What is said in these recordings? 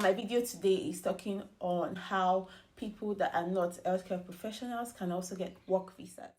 My video today is talking on how people that are not healthcare professionals can also get work visas.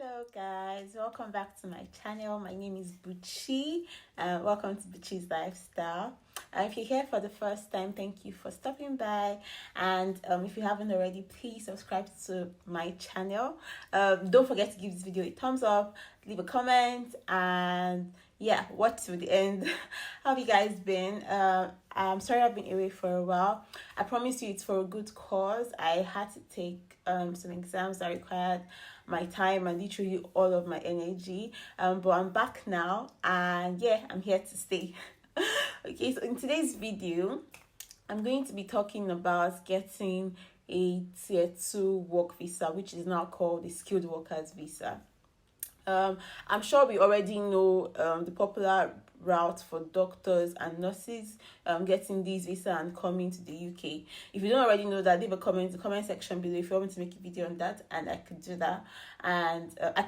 Hello guys, welcome back to my channel. My name is Buchi. Welcome to Buchi's Lifestyle. If you're here for the first time, thank you for stopping by. And if you haven't already, please subscribe to my channel. Don't forget to give this video a thumbs up, leave a comment, and yeah, watch till the end. How have you guys been? I'm sorry I've been away for a while. I promise you it's for a good cause. I had to take some exams that required my time and literally all of my energy, but I'm back now, and yeah, I'm here to stay. Okay, so in today's video I'm going to be talking about getting a tier 2 work visa, which is now called the skilled workers visa. I'm sure we already know the popular route for doctors and nurses getting these visa and coming to the UK. If you don't already know that, leave a comment in the comment section below if you want me to make a video on that, and I could do that, and I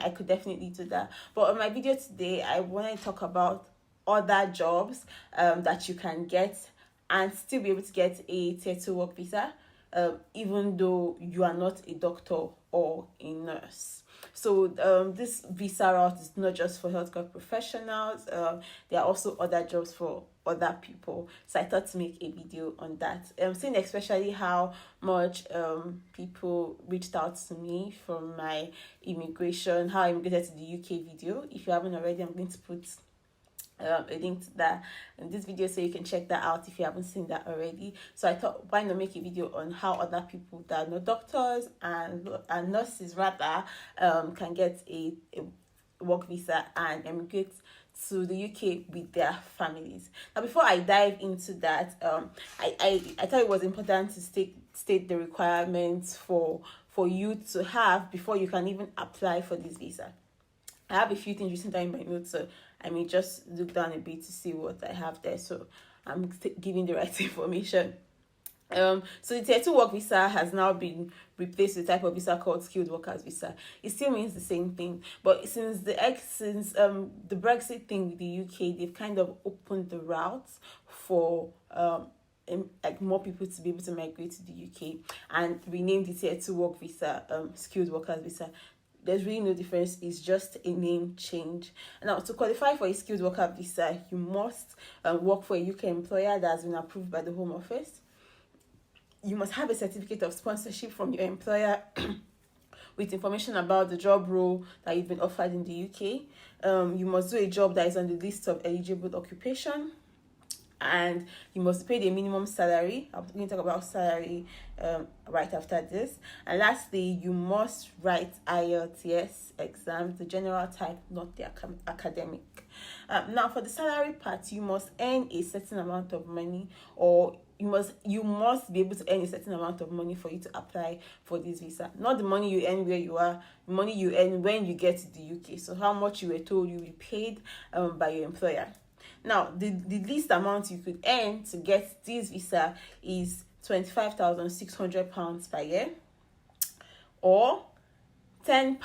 could definitely do that. But on my video today, I want to talk about other jobs that you can get and still be able to get a tier 2 work visa, even though you are not a doctor or a nurse. So this visa route is not just for healthcare professionals. There are also other jobs for other people. So I thought to make a video on that. Seeing especially how much people reached out to me from my immigration, how I immigrated to the UK video. If you haven't already, I'm going to put a link to that in this video so you can check that out if you haven't seen that already. So I thought, why not make a video on how other people that are not doctors and nurses rather can get a work visa and emigrate to the UK with their families. Now, before I dive into that, I thought it was important to state the requirements for you to have before you can even apply for this visa. I have a few things written down in my notes, so I may just look down a bit to see what I have there, so I'm giving the right information. So the tier 2 work visa has now been replaced with a type of visa called skilled workers visa. It still means the same thing, but since the Brexit thing with the UK, they've kind of opened the routes for like more people to be able to migrate to the UK and renamed the tier 2 work visa skilled workers visa. There's really no difference. It's just a name change. Now, to qualify for a skilled worker visa, you must work for a UK employer that has been approved by the Home Office. You must have a certificate of sponsorship from your employer with information about the job role that you've been offered in the UK. You must do a job that is on the list of eligible occupation, and you must pay a minimum salary. I'm going to talk about salary right after this. And lastly, you must write IELTS exams, the general type, not the academic. Now, for the salary part, you must earn a certain amount of money, or you must be able to earn a certain amount of money for you to apply for this visa. Not the money you earn where you are, the money you earn when you get to the UK. So how much you were told you will be paid by your employer. Now, the least amount you could earn to get this visa is £25,600 per year, or £10,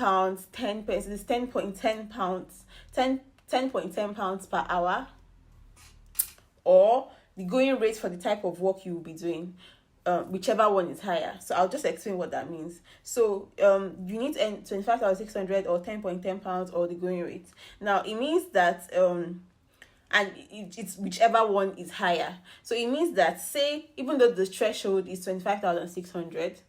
10 pence, it's £10.10 per hour, or the going rate for the type of work you will be doing, whichever one is higher. So I'll just explain what that means. So you need to earn 25,600 or £10.10 or the going rate. Now it means that and it's whichever one is higher. So it means that, say, even though the threshold is 25,600,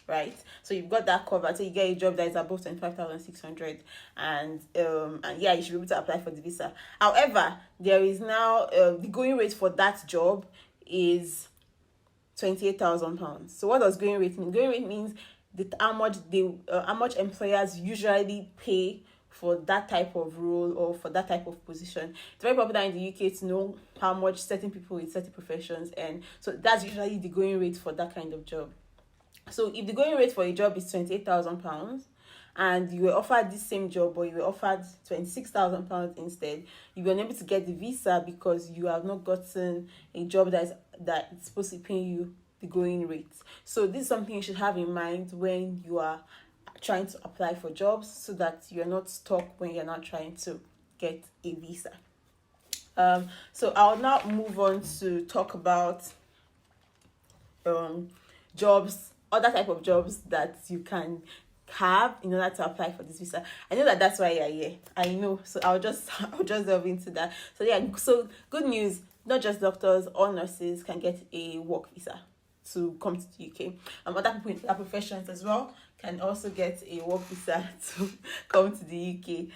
right? So you've got that covered. So you get a job that is above 25,600, and yeah, you should be able to apply for the visa. However, there is now the going rate for that job is £28,000. So what does going rate mean? Going rate means how much employers usually pay for that type of role or for that type of position. It's very popular in the UK to know how much certain people with certain professions earn. So that's usually the going rate for that kind of job. So if the going rate for a job is £28,000 and you were offered this same job, but you were offered £26,000 instead, you were unable to get the visa because you have not gotten a job that is supposed to pay you the going rate. So this is something you should have in mind when you are trying to apply for jobs, so that you're not stuck when you're not trying to get a visa. So I'll now move on to talk about jobs, other type of jobs that you can have in order to apply for this visa. I know that that's why you're here. I know. So I'll just delve into that. So yeah, so good news, not just doctors or nurses can get a work visa to come to the UK. Other people in other professions as well can also get a work visa to come to the UK.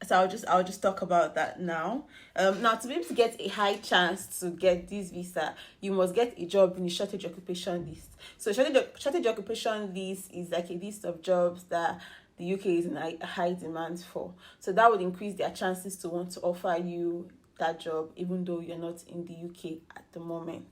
So I'll just talk about that now. Now, to be able to get a high chance to get this visa, you must get a job in the shortage occupation list. So shortage occupation list is like a list of jobs that the UK is in a high demand for. So that would increase their chances to want to offer you that job, even though you're not in the UK at the moment.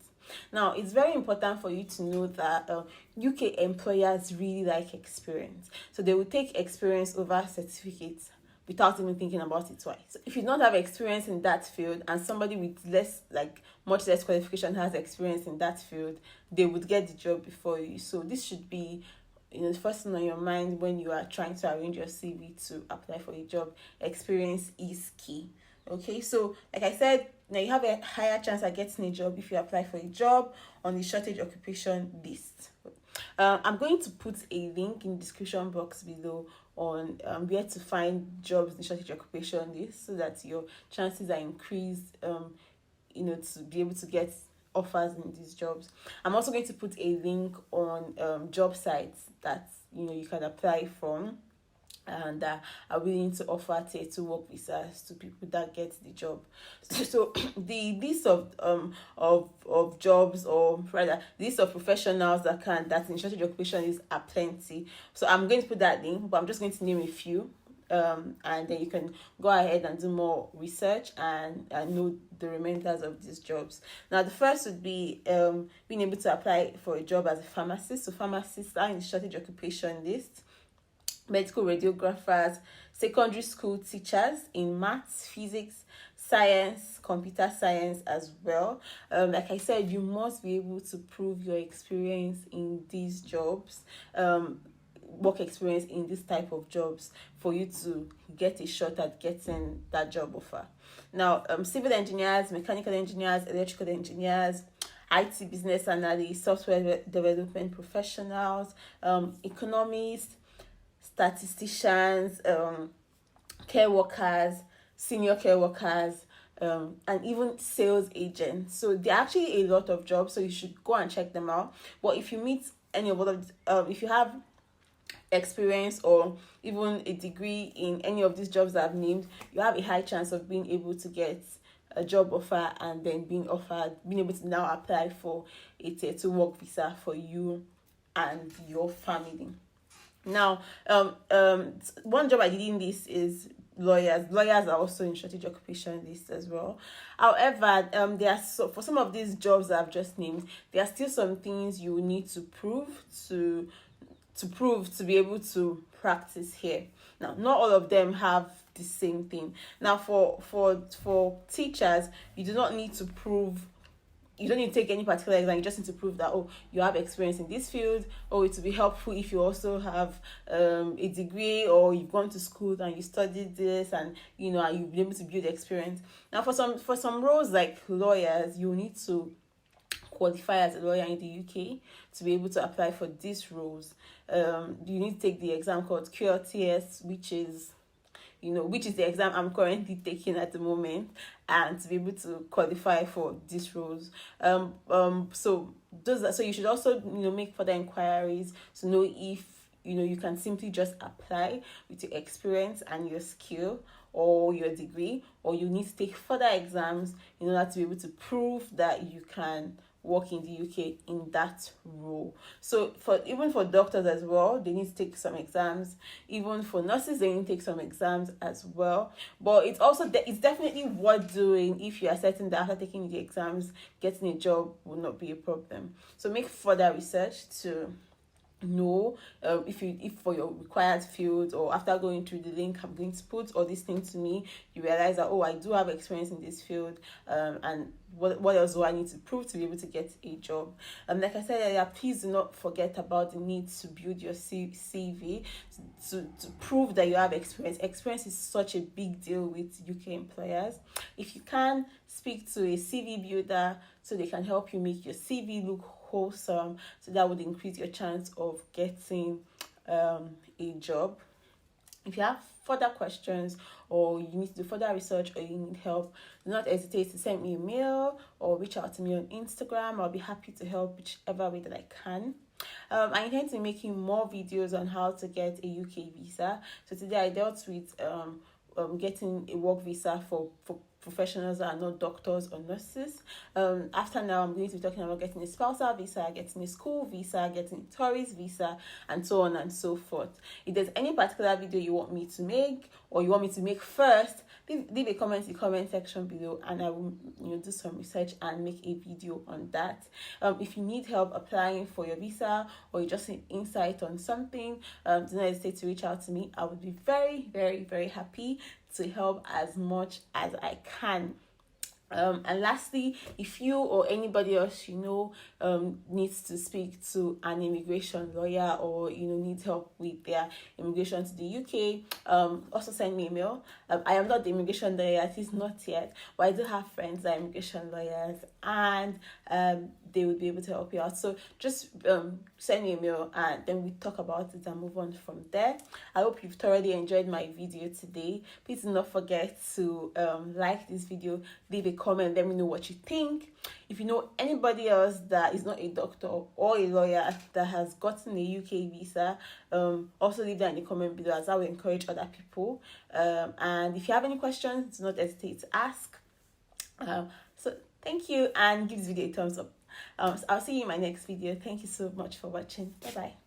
Now, it's very important for you to know that UK employers really like experience. So they will take experience over certificates without even thinking about it twice. So if you don't have experience in that field and somebody with much less qualification has experience in that field, they would get the job before you. So this should be the first thing on your mind when you are trying to arrange your CV to apply for a job. Experience is key. Okay, so like I said, now you have a higher chance of getting a job if you apply for a job on the shortage occupation list. I'm going to put a link in the description box below on where to find jobs in the shortage occupation list, so that your chances are increased, to be able to get offers in these jobs. I'm also going to put a link on job sites that you can apply from, and are willing to offer tier 2 work visas to people that get the job. So the list of jobs, or rather the list of professionals that's in shortage occupation is plenty. So I'm going to put that link, but I'm just going to name a few, and then you can go ahead and do more research and know the remainders of these jobs. Now, the first would be being able to apply for a job as a pharmacist. So pharmacists are in the shortage occupation list. Medical radiographers, secondary school teachers in maths, physics, science, computer science as well. Like I said, you must be able to prove your experience in these jobs, work experience in this type of jobs, for you to get a shot at getting that job offer. Now, civil engineers, mechanical engineers, electrical engineers, IT business analysts, software development professionals, economists, statisticians, care workers, senior care workers, and even sales agents. So there are actually a lot of jobs, so you should go and check them out. But if you meet any of them, if you have experience or even a degree in any of these jobs that I've named, you have a high chance of being able to get a job offer, and then being able to now apply for a tier 2 work visa for you and your family. Now, one job I didn't list is lawyers. Lawyers are also in shortage occupation list as well. However, for some of these jobs that I've just named, there are still some things you need to prove to be able to practice here. Now, not all of them have the same thing. Now, for teachers, you do not need to prove. You don't need to take any particular exam. You just need to prove that, you have experience in this field, or it will be helpful if you also have a degree, or you've gone to school and you studied this, and you've been able to build experience. Now, for some roles like lawyers, you need to qualify as a lawyer in the UK to be able to apply for these roles. You need to take the exam called QLTS, which is the exam I'm currently taking at the moment, and to be able to qualify for these roles. So you should also make further inquiries to know if you can simply just apply with your experience and your skill or your degree, or you need to take further exams in order to be able to prove that you can work in the UK in that role. So even for doctors as well, they need to take some exams. Even for nurses, they need to take some exams as well. But it's definitely worth doing if you are certain that after taking the exams, getting a job will not be a problem. So make further research to know if for your required field, or after going through the link I'm going to put, or this thing to me, you realize that, oh, I do have experience in this field, and what else do I need to prove to be able to get a job. Like I said earlier, please do not forget about the need to build your CV to prove that you have experience. Experience is such a big deal with UK employers. If you can, speak to a CV builder so they can help you make your CV look wholesome, so that would increase your chance of getting a job. If you have further questions, or you need to do further research, or you need help, do not hesitate to send me a mail or reach out to me on Instagram. I'll be happy to help whichever way that I can. I intend to be making more videos on how to get a UK visa. So today I dealt with getting a work visa for professionals that are not doctors or nurses. After now, I'm going to be talking about getting a spousal visa, getting a school visa, getting a tourist visa, and so on and so forth. If there's any particular video you want me to make, or you want me to make first, leave a comment in the comment section below, and I will do some research and make a video on that. If you need help applying for your visa, or you just need insight on something, do not hesitate to reach out to me. I would be very, very, very happy to help as much as I can. And lastly, if you or anybody else needs to speak to an immigration lawyer, or needs help with their immigration to the UK, also send me a mail. I am not the immigration lawyer, at least not yet, but I do have friends that are immigration lawyers, and they will be able to help you out. So just send me a mail, and then we talk about it and move on from there. I hope you've thoroughly enjoyed my video today. Please do not forget to like this video, leave a comment, let me know what you think. If you know anybody else that is not a doctor or a lawyer that has gotten a UK visa, also leave that in the comment below, as I will encourage other people. And if you have any questions, do not hesitate to ask. So thank you, and give this video a thumbs up. So I'll see you in my next video. Thank you so much for watching. Bye bye.